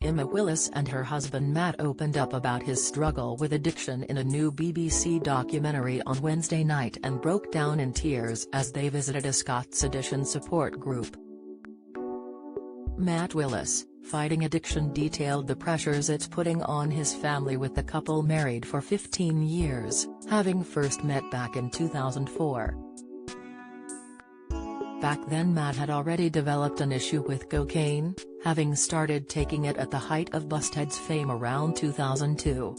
Emma Willis and her husband Matt opened up about his struggle with addiction in a new BBC documentary on Wednesday night and broke down in tears as they visited a Scots addiction support group. Matt Willis, fighting addiction, detailed the pressures it's putting on his family, with the couple married for 15 years, having first met back in 2004. Back then Matt had already developed an issue with cocaine, having started taking it at the height of Busted fame around 2002.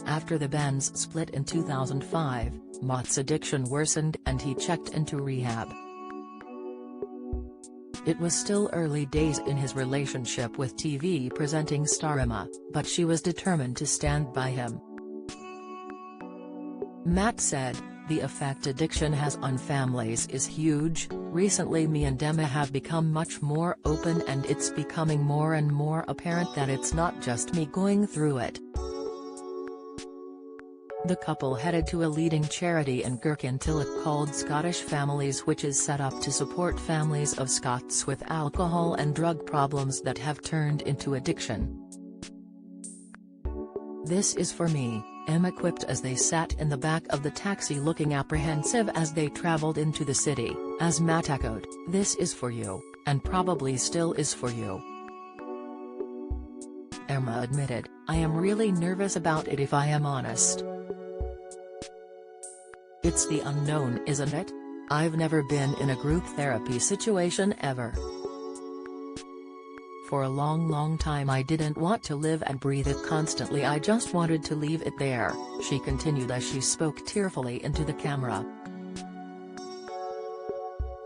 After the bands split in 2005, Matt's addiction worsened and he checked into rehab. It was still early days in his relationship with TV presenting star Emma, but she was determined to stand by him. Matt said, "The effect addiction has on families is huge. Recently me and Emma have become much more open and it's becoming more and more apparent that it's not just me going through it." The couple headed to a leading charity in Kirkintilloch called Scottish Families, which is set up to support families of Scots with alcohol and drug problems that have turned into addiction. "This is for me," Emma quipped as they sat in the back of the taxi looking apprehensive as they travelled into the city, as Matt echoed, "This is for you, and probably still is for you." Emma admitted, "I am really nervous about it if I am honest. It's the unknown, isn't it? I've never been in a group therapy situation ever. For a long time I didn't want to live and breathe it constantly, I just wanted to leave it there," she continued as she spoke tearfully into the camera.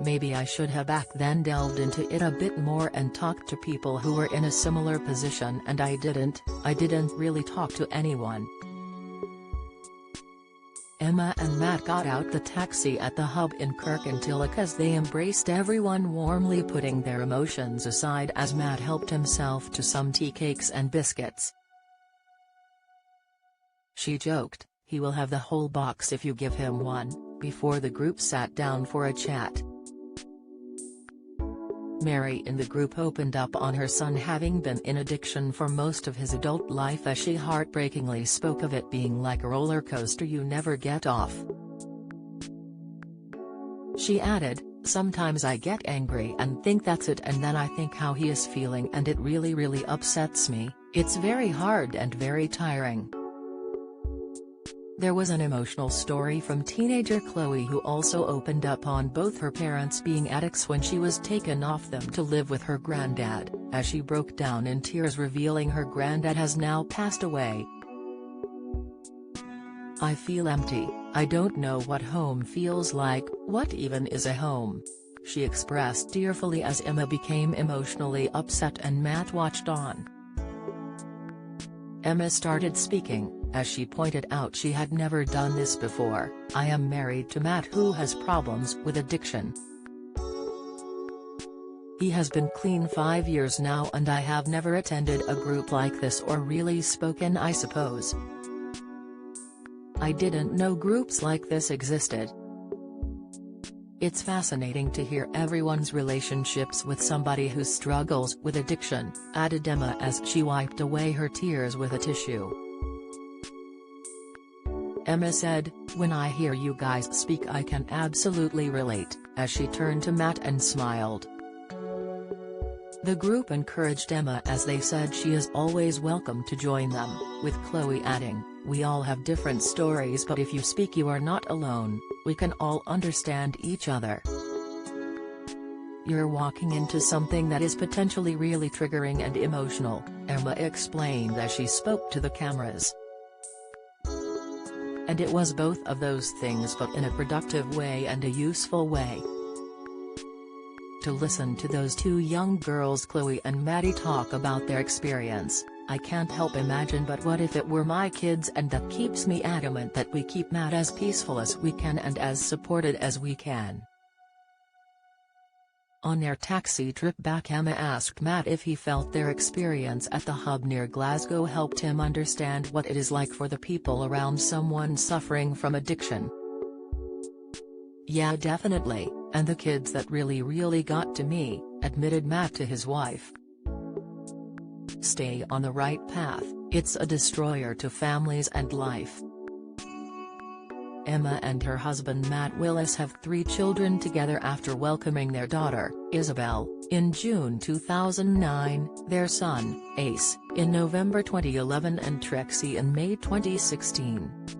"Maybe I should have back then delved into it a bit more and talked to people who were in a similar position, and I didn't really talk to anyone." Emma and Matt got out the taxi at the hub in Kirkintilloch as they embraced everyone warmly, putting their emotions aside as Matt helped himself to some tea cakes and biscuits. She joked, "He will have the whole box if you give him one," before the group sat down for a chat. Mary in the group opened up on her son having been in addiction for most of his adult life, as she heartbreakingly spoke of it being like a roller coaster you never get off. She added, "Sometimes I get angry and think that's it, and then I think how he is feeling and it really upsets me. It's very hard and very tiring." There was an emotional story from teenager Chloe, who also opened up on both her parents being addicts when she was taken off them to live with her granddad, as she broke down in tears revealing her granddad has now passed away. "I feel empty, I don't know what home feels like, what even is a home," she expressed tearfully as Emma became emotionally upset and Matt watched on. Emma started speaking, as she pointed out she had never done this before. "I am married to Matt, who has problems with addiction. He has been clean 5 years now and I have never attended a group like this or really spoken, I suppose. I didn't know groups like this existed. It's fascinating to hear everyone's relationships with somebody who struggles with addiction," added Emma as she wiped away her tears with a tissue. Emma said, "When I hear you guys speak I can absolutely relate," as she turned to Matt and smiled. The group encouraged Emma as they said she is always welcome to join them, with Chloe adding, "We all have different stories, but if you speak you are not alone, we can all understand each other. You're walking into something that is potentially really triggering and emotional," Emma explained as she spoke to the cameras. "And it was both of those things, but in a productive way and a useful way." To listen to those two young girls Chloe and Maddie talk about their experience, I can't help imagine, but what if it were my kids, and that keeps me adamant that we keep Matt as peaceful as we can and as supported as we can. On their taxi trip back, Emma asked Matt if he felt their experience at the hub near Glasgow helped him understand what it is like for the people around someone suffering from addiction. "Yeah, definitely, and the kids that really got to me," admitted Matt to his wife. Stay on the right path, it's a destroyer to families and life. Emma and her husband Matt Willis have 3 children together after welcoming their daughter, Isabel, in June 2009, their son, Ace, in November 2011 and Trixie in May 2016.